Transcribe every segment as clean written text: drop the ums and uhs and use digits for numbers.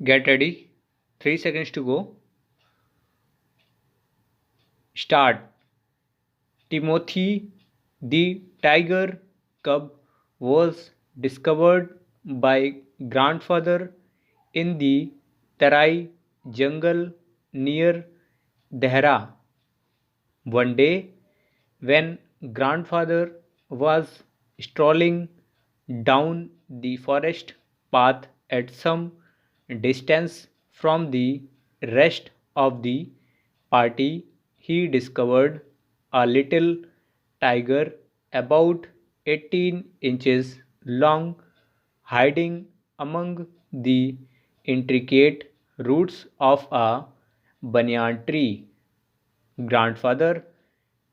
Get ready. 3 seconds to go. Start. Timothy the tiger cub was discovered by grandfather in the Tarai jungle near Dehra. One day, when grandfather was strolling down the forest path at some distance from the rest of the party, he discovered a little tiger about 18 inches long hiding among the intricate roots of a banyan tree. Grandfather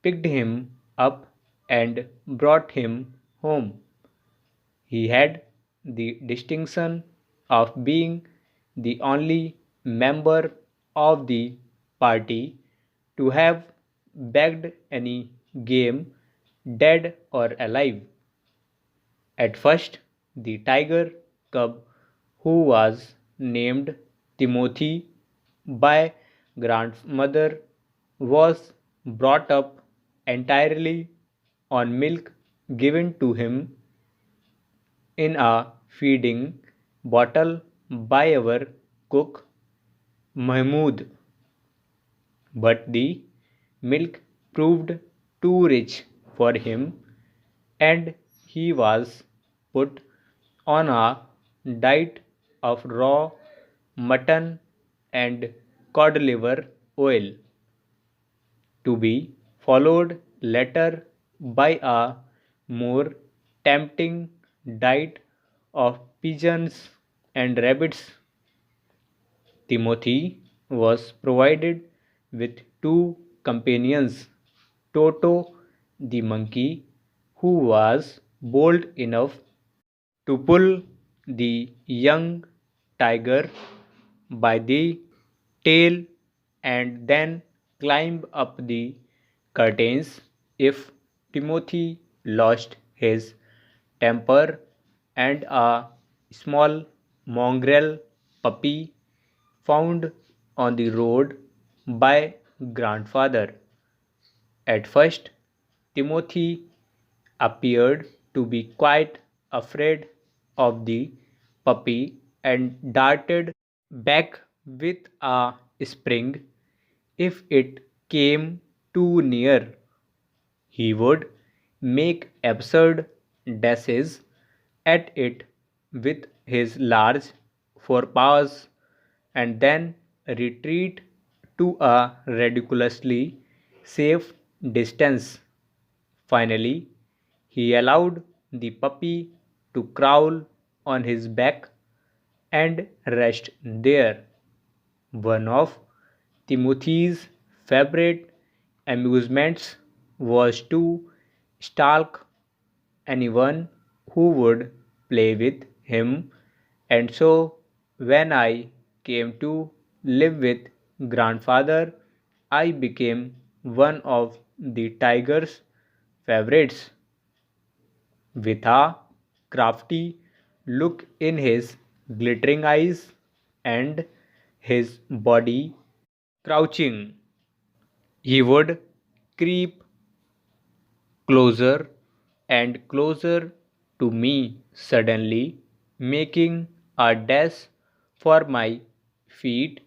picked him up and brought him home. He had the distinction of being the only member of the party to have bagged any game, dead or alive. At first, the tiger cub, who was named Timothy by grandmother, was brought up entirely on milk given to him in a feeding bottle by our cook Mahmood, but the milk proved too rich for him and he was put on a diet of raw mutton and cod liver oil, to be followed later by a more tempting diet of pigeons and rabbits. Timothy was provided with two companions, Toto the monkey, who was bold enough to pull the young tiger by the tail and then climb up the curtains if Timothy lost his temper, and a small mongrel puppy found on the road by grandfather. At first, Timothy appeared to be quite afraid of the puppy and darted back with a spring if it came too near. He would make absurd dashes at it with his large forepaws and then retreat to a ridiculously safe distance. Finally, he allowed the puppy to crawl on his back and rest there. One of Timothy's favorite amusements was to stalk anyone who would play with him, and so when I came to live with grandfather, I became one of the tiger's favorites. With a crafty look in his glittering eyes and his body crouching, he would creep closer and closer to me, suddenly making a dash for my feet,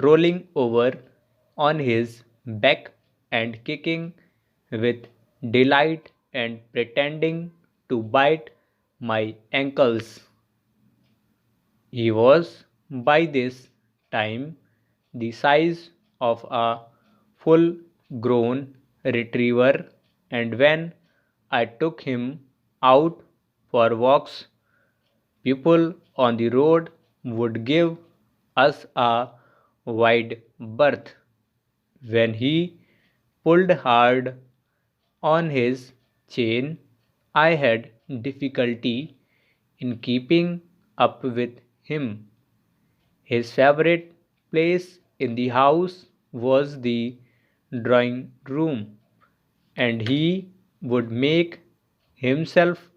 rolling over on his back and kicking with delight and pretending to bite my ankles. He was by this time the size of a full grown retriever, and when I took him out for walks, people on the road would give us a wide berth. When he pulled hard on his chain, I had difficulty in keeping up with him. His favorite place in the house was the drawing room, and he would make himself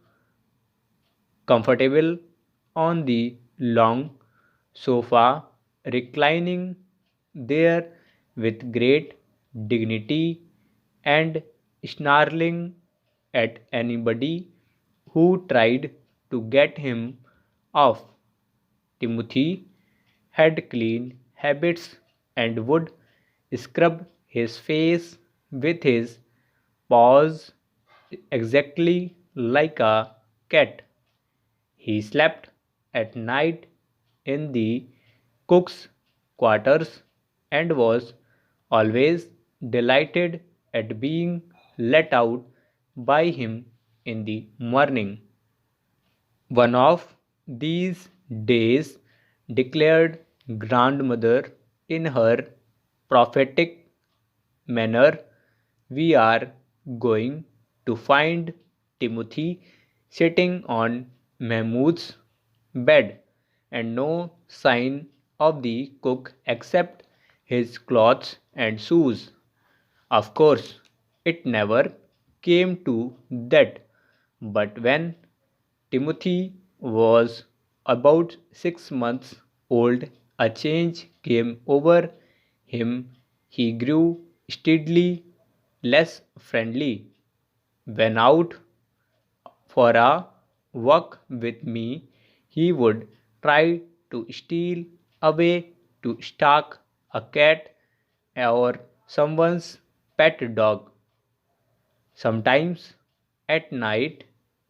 comfortable on the long sofa reclining there with great dignity and snarling at anybody who tried to get him off. Timothy had clean habits and would scrub his face with his paws exactly like a cat. He slept at night in the cook's quarters and was always delighted at being let out by him in the morning. One of these days, declared grandmother in her prophetic manner, we are going to find Timothy sitting on Mahmud's bed, and no sign of the cook except his clothes and shoes. Of course, it never came to that, but when Timothy was about 6 months old, a change came over him. He grew steadily less friendly. When out for a walk with me, he would try to steal away to stalk a cat or someone's pet dog. Sometimes at night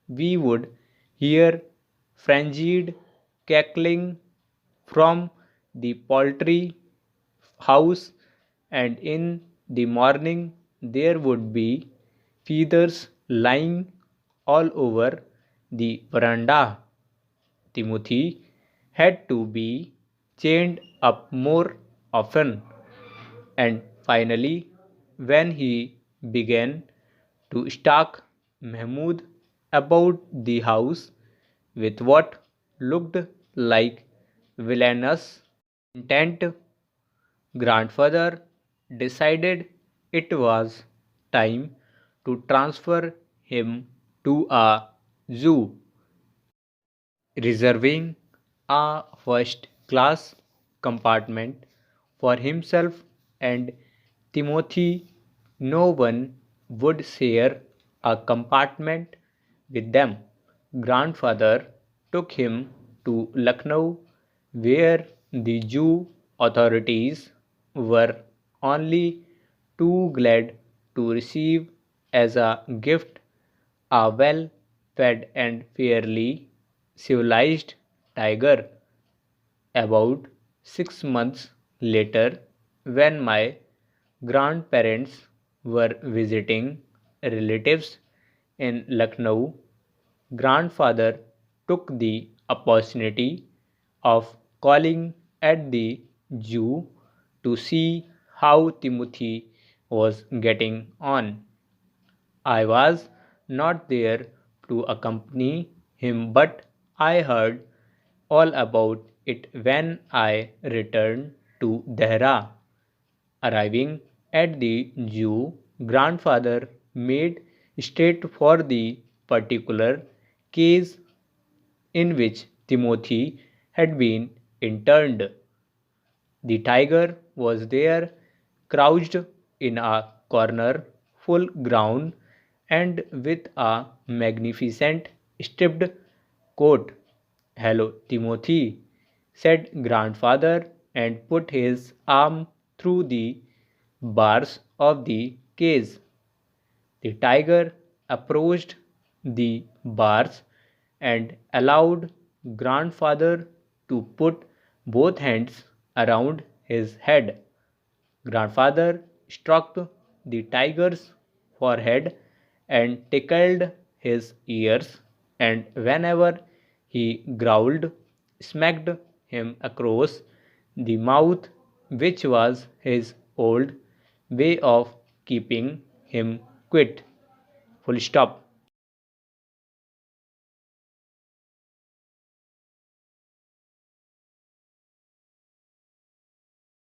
we would hear frenzied cackling from the poultry house, and in the morning there would be feathers lying all over the veranda. Timothy had to be chained up more often, and finally, when he began to stalk Mahmud about the house with what looked like villainous intent, grandfather decided it was time to transfer him to a zoo, reserving a first class compartment for himself and Timothy. No one would share a compartment with them. Grandfather took him to Lucknow, where the zoo authorities were only too glad to receive as a gift a well fed and fairly civilized tiger. About 6 months later, when my grandparents were visiting relatives in Lucknow, grandfather took the opportunity of calling at the zoo to see how Timothy was getting on. I was not there to accompany him, but I heard all about it when I returned to Dehra. Arriving at the zoo, grandfather made straight for the particular case in which Timothy had been interned. The tiger was there, crouched in a corner, full grown, and with a magnificent striped coat. "Hello, Timothy," said grandfather, and put his arm through the bars of the cage. The tiger approached the bars and allowed grandfather to put both hands around his head. Grandfather stroked the tiger's forehead and tickled his ears, and whenever he growled, smacked him across the mouth, which was his old way of keeping him quiet. Full stop.